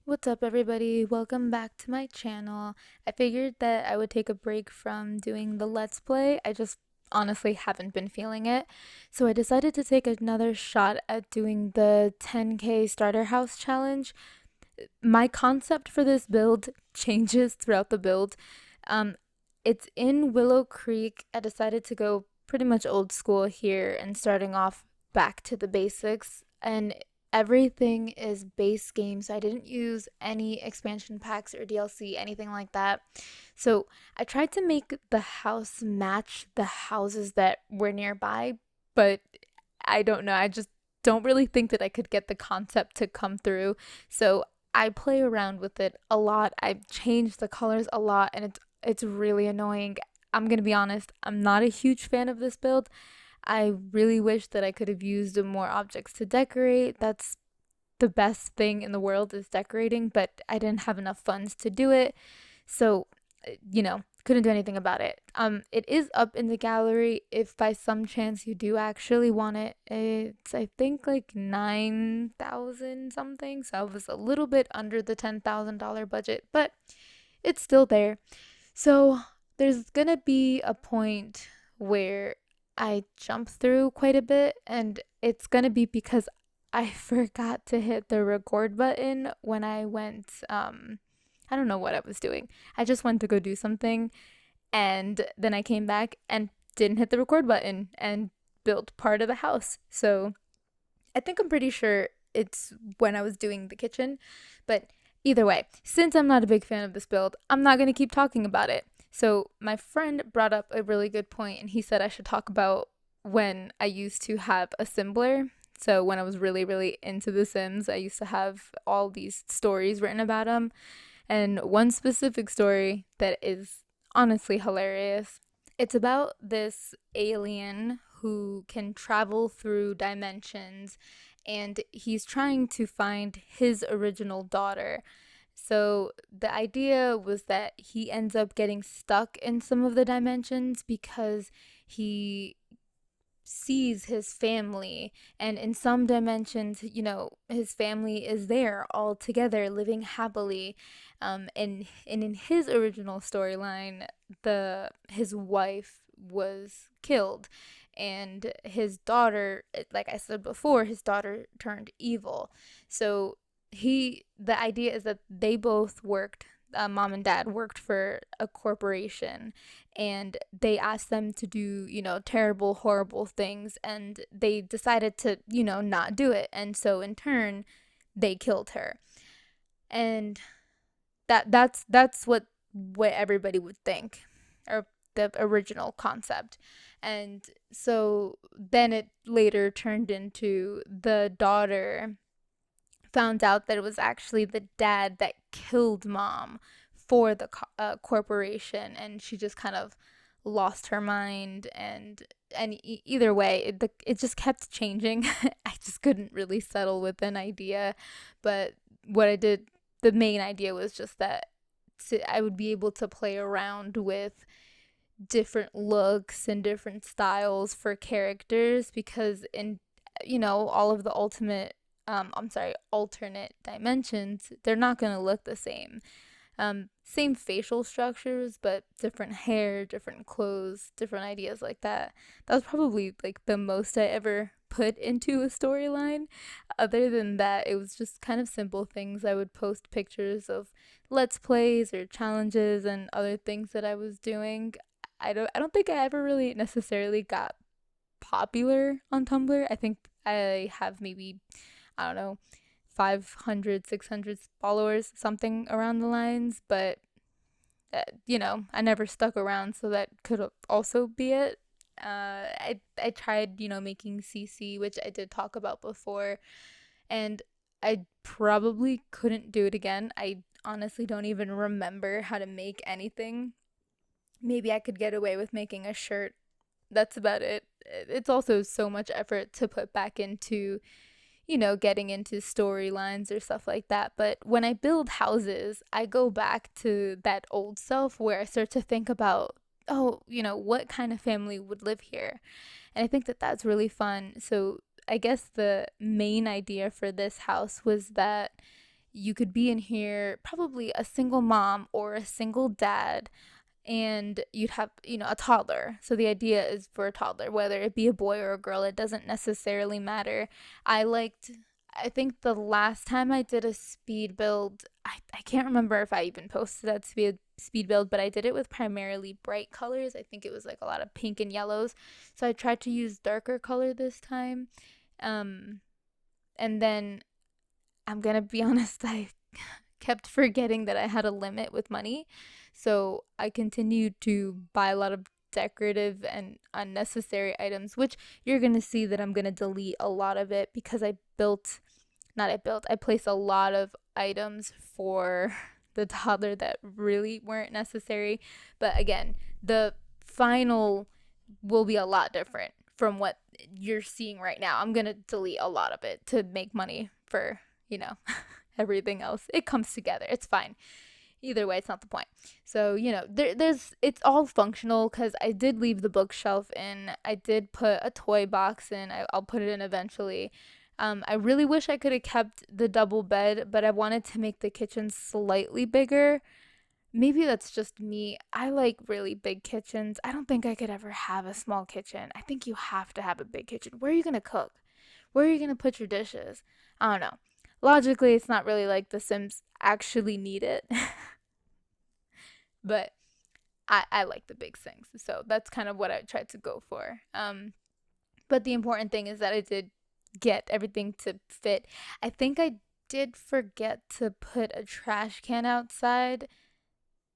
What's up, everybody? Welcome back to my channel. I figured that I would take a break from doing the Let's Play. I just honestly haven't been feeling it. So I decided to take another shot at doing the 10k starter house challenge. My concept for this build changes throughout the build. Um, it's in Willow Creek. I decided to go pretty much old school here and starting off back to the basics. And everything is base game, so I didn't use any expansion packs or DLC, anything like that. So I tried to make the house match the houses that were nearby, but I don't know. I just don't really think that I could get the concept to come through. So I play around with it a lot. I've changed the colors a lot, and it's really annoying. I'm gonna be honest, I'm not a huge fan of this build. I really wish that I could have used more objects to decorate. That's the best thing in the world is decorating, but I didn't have enough funds to do it. So, couldn't do anything about it. It is up in the gallery if by some chance you do actually want it. It's I think like 9,000 something, so I was a little bit under the $10,000 budget, but it's still there. So, there's gonna be a point where I jump through quite a bit, and it's gonna be because I forgot to hit the record button when I went. I don't know what I was doing. I just went to go do something, and then I came back and didn't hit the record button and built part of the house. So I think I'm pretty sure it's when I was doing the kitchen. But either way, since I'm not a big fan of this build, I'm not going to keep talking about it. So my friend brought up a really good point, and he said I should talk about when I used to have a Simbler. So when I was really, really into The Sims, I used to have all these stories written about them. And one specific story that is honestly hilarious. It's about this alien who can travel through dimensions, and he's trying to find his original daughter. So the idea was that he ends up getting stuck in some of the dimensions because he sees his family, and in some dimensions, his family is there all together living happily. And in his original storyline, the his wife was killed, and his daughter, like I said before, his daughter turned evil. So the idea is that they both worked, mom and dad worked for a corporation, and they asked them to do, terrible, horrible things, and they decided to, not do it. And so in turn, they killed her. And that's what everybody would think, or the original concept. And so then it later turned into the daughter found out that it was actually the dad that killed mom for the corporation, and she just kind of lost her mind. And either way, it just kept changing. I just couldn't really settle with an idea, but what I did, the main idea was just that I would be able to play around with different looks and different styles for characters, because in all of the alternate dimensions, they're not going to look the same. Same facial structures, but different hair, different clothes, different ideas like that. That was probably like the most I ever put into a storyline. Other than that, it was just kind of simple things. I would post pictures of let's plays or challenges and other things that I was doing. I don't think I ever really necessarily got popular on Tumblr. I think I have maybe, I don't know, 500, 600 followers, something around the lines, but I never stuck around, so that could also be it. I tried, making CC, which I did talk about before, and I probably couldn't do it again. I honestly don't even remember how to make anything. Maybe I could get away with making a shirt. That's about it. It's also so much effort to put back into, getting into storylines or stuff like that. But when I build houses, I go back to that old self where I start to think about, oh, what kind of family would live here? And I think that that's really fun. So I guess the main idea for this house was that you could be in here, probably a single mom or a single dad, and you'd have, a toddler. So the idea is for a toddler, whether it be a boy or a girl, it doesn't necessarily matter. I think the last time I did a speed build, I can't remember if I even posted that speed build, but I did it with primarily bright colors. I think it was like a lot of pink and yellows. So I tried to use darker color this time. Um, and then I'm gonna be honest, I kept forgetting that I had a limit with money. So I continued to buy a lot of decorative and unnecessary items, which you're gonna see that I'm gonna delete a lot of it because I placed a lot of items for the toddler that really weren't necessary. But again, the final will be a lot different from what you're seeing right now. I'm gonna delete a lot of it to make money for, everything else. It comes together. It's fine. Either way, it's not the point. So, there's it's all functional because I did leave the bookshelf in. I did put a toy box in. I'll put it in eventually. I really wish I could have kept the double bed, but I wanted to make the kitchen slightly bigger. Maybe that's just me. I like really big kitchens. I don't think I could ever have a small kitchen. I think you have to have a big kitchen. Where are you going to cook? Where are you going to put your dishes? I don't know. Logically, it's not really like The Sims actually need it, but I like the big things. So that's kind of what I tried to go for. But the important thing is that I did get everything to fit. I think I did forget to put a trash can outside.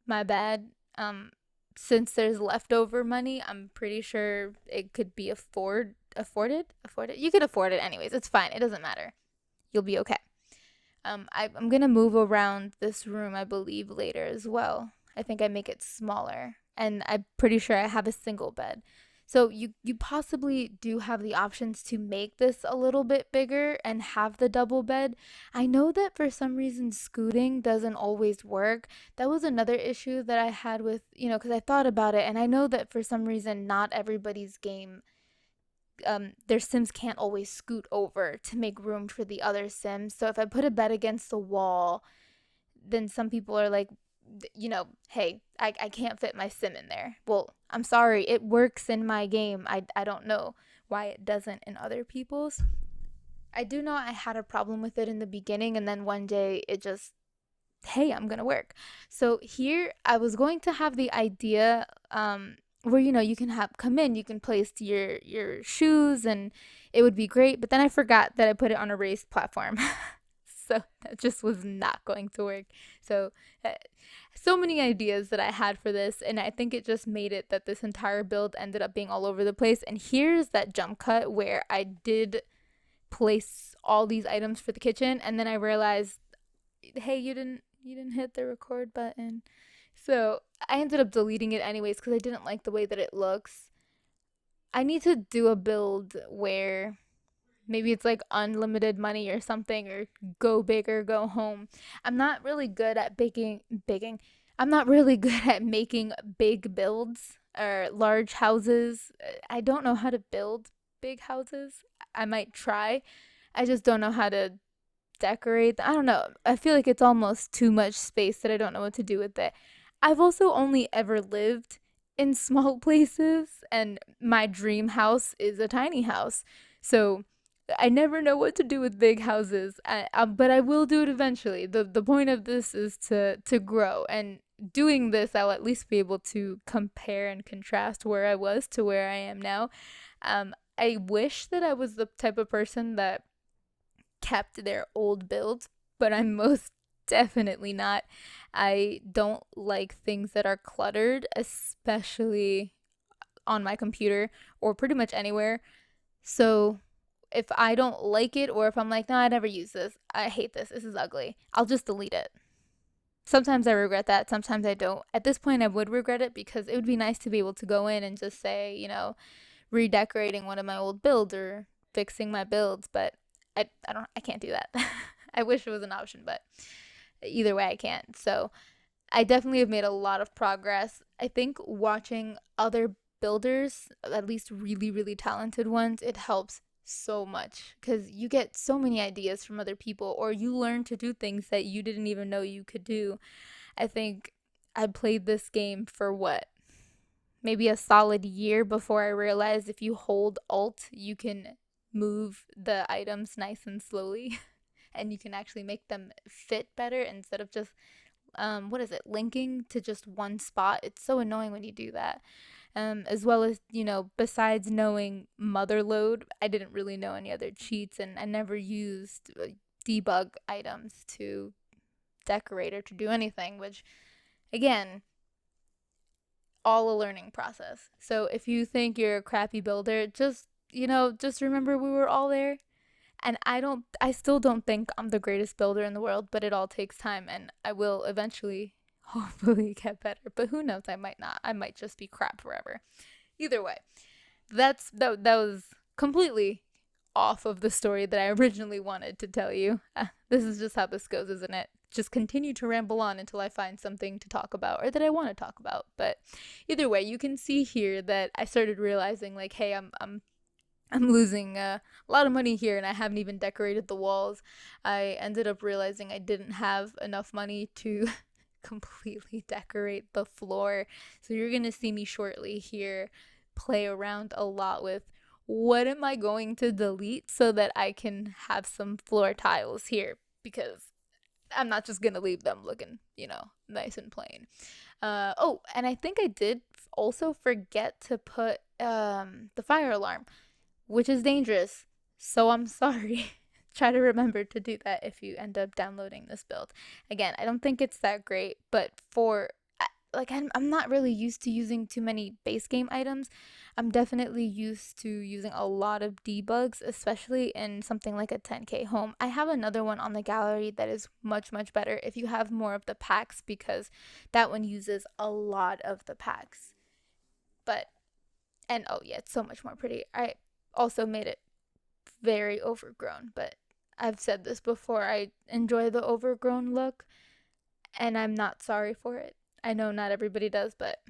My bad. Since there's leftover money, I'm pretty sure it could be afforded. You could afford it anyways. It's fine. It doesn't matter. You'll be okay. I'm gonna move around this room, I believe, later as well. I think I make it smaller, and I'm pretty sure I have a single bed. So you possibly do have the options to make this a little bit bigger and have the double bed. I know that for some reason scooting doesn't always work. That was another issue that I had with, because I thought about it, and I know that for some reason not everybody's game, their Sims can't always scoot over to make room for the other Sims. So if I put a bed against the wall, then some people are like, hey, I can't fit my Sim in there. Well, I'm sorry, it works in my game. I don't know why it doesn't in other people's. I do know I had a problem with it in the beginning, and then one day it just, hey, I'm gonna work. So here I was going to have the idea, where you can have come in, you can place your shoes, and it would be great. But then I forgot that I put it on a raised platform. So that just was not going to work. So so many ideas that I had for this, and I think it just made it that this entire build ended up being all over the place. And here's that jump cut where I did place all these items for the kitchen, and then I realized, hey, you didn't hit the record button. So I ended up deleting it anyways because I didn't like the way that it looks. I need to do a build where maybe it's like unlimited money or something, or go big or go home. I'm not really good at baking. I'm not really good at making big builds or large houses. I don't know how to build big houses. I might try. I just don't know how to decorate. I don't know. I feel like it's almost too much space that I don't know what to do with it. I've also only ever lived in small places, and my dream house is a tiny house. So I never know what to do with big houses. But I will do it eventually. The point of this is to grow, and doing this, I'll at least be able to compare and contrast where I was to where I am now. I wish that I was the type of person that kept their old builds, but I'm most definitely not. I don't like things that are cluttered, especially on my computer or pretty much anywhere. So if I don't like it, or if I'm like, no, I never use this, I hate this is ugly, I'll just delete it. Sometimes I regret that, sometimes I don't. At this point, I would regret it because it would be nice to be able to go in and just say, redecorating one of my old builds or fixing my builds, but I can't do that. I wish it was an option, but either way I can't. So I definitely have made a lot of progress. I think watching other builders, at least really, really talented ones, it helps so much because you get so many ideas from other people, or you learn to do things that you didn't even know you could do. I think I played this game for what? Maybe a solid year before I realized if you hold Alt, you can move the items nice and slowly and you can actually make them fit better instead of just what is it, linking to just one spot. It's so annoying when you do that. As well as, besides knowing Motherload, I didn't really know any other cheats, and I never used debug items to decorate or to do anything, which, again, all a learning process. So if you think you're a crappy builder, just remember we were all there. And I still don't think I'm the greatest builder in the world, but it all takes time, and I will eventually hopefully get better. But who knows, I might not. I might just be crap forever. Either way, that was completely off of the story that I originally wanted to tell you. This is just how this goes, isn't it? Just continue to ramble on until I find something to talk about or that I want to talk about. But either way, you can see here that I started realizing, like, hey, I'm losing a lot of money here, and I haven't even decorated the walls. I ended up realizing I didn't have enough money to completely decorate the floor. So you're going to see me shortly here play around a lot with what am I going to delete so that I can have some floor tiles here, because I'm not just going to leave them looking, nice and plain. Oh, and I think I did also forget to put the fire alarm, which is dangerous. So I'm sorry. Try to remember to do that if you end up downloading this build. Again, I don't think it's that great, but I'm not really used to using too many base game items. I'm definitely used to using a lot of debugs, especially in something like a 10K home. I have another one on the gallery that is much, much better if you have more of the packs, because that one uses a lot of the packs. And oh yeah, it's so much more pretty. I also made it very overgrown, but I've said this before, I enjoy the overgrown look, and I'm not sorry for it. I know not everybody does, but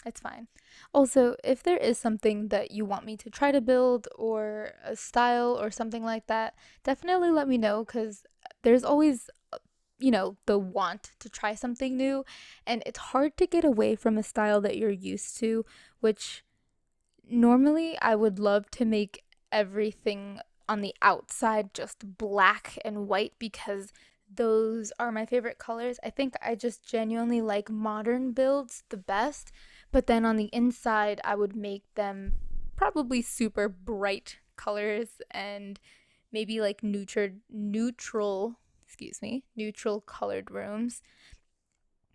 it's fine. Also, if there is something that you want me to try to build, or a style or something like that, definitely let me know, because there's always the want to try something new, and it's hard to get away from a style that you're used to, which normally I would love to make everything on the outside just black and white, because those are my favorite colors. I think I just genuinely like modern builds the best, but then on the inside I would make them probably super bright colors, and maybe like neutral colored rooms.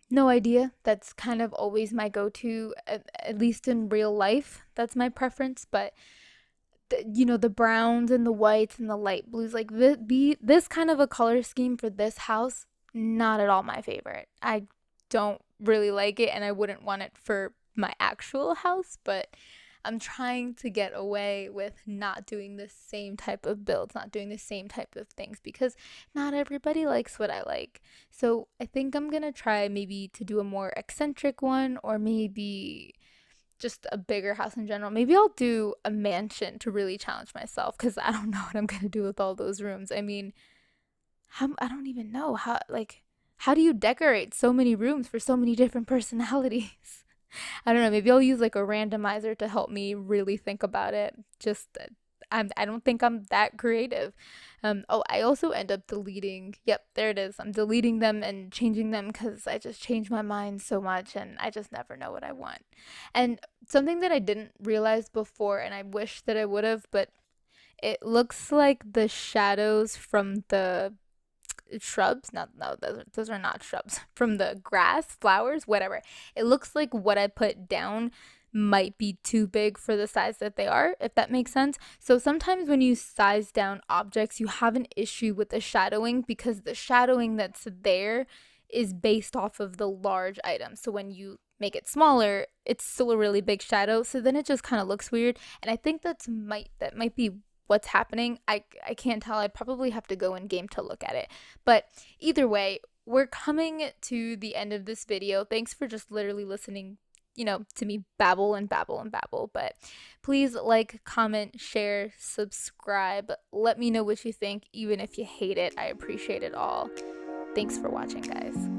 No idea. That's kind of always my go-to, at least in real life. That's my preference, but the browns and the whites and the light blues, like this kind of a color scheme for this house, not at all my favorite. I don't really like it, and I wouldn't want it for my actual house, but I'm trying to get away with not doing the same type of builds, not doing the same type of things, because not everybody likes what I like. So I think I'm gonna try maybe to do a more eccentric one, or maybe just a bigger house in general. Maybe I'll do a mansion to really challenge myself, because I don't know what I'm gonna do with all those rooms. I mean, I don't even know how do you decorate so many rooms for so many different personalities? I don't know. Maybe I'll use like a randomizer to help me really think about it. I don't think I'm that creative. Oh, I also end up deleting. Yep, there it is. I'm deleting them and changing them because I just change my mind so much, and I just never know what I want. And something that I didn't realize before, and I wish that I would have, but it looks like the shadows from the shrubs, no, those are not shrubs, from the grass, flowers, whatever, it looks like what I put down might be too big for the size that they are, if that makes sense. So sometimes when you size down objects, you have an issue with the shadowing, because the shadowing that's there is based off of the large item. So when you make it smaller, it's still a really big shadow, so then it just kind of looks weird. And I think that might be what's happening. I can't tell. I'd probably have to go in game to look at it. But either way, we're coming to the end of this video. Thanks for just literally listening, to me babble and babble and babble. But please like, comment, share, subscribe. Let me know what you think, even if you hate it. I appreciate it all. Thanks for watching, guys.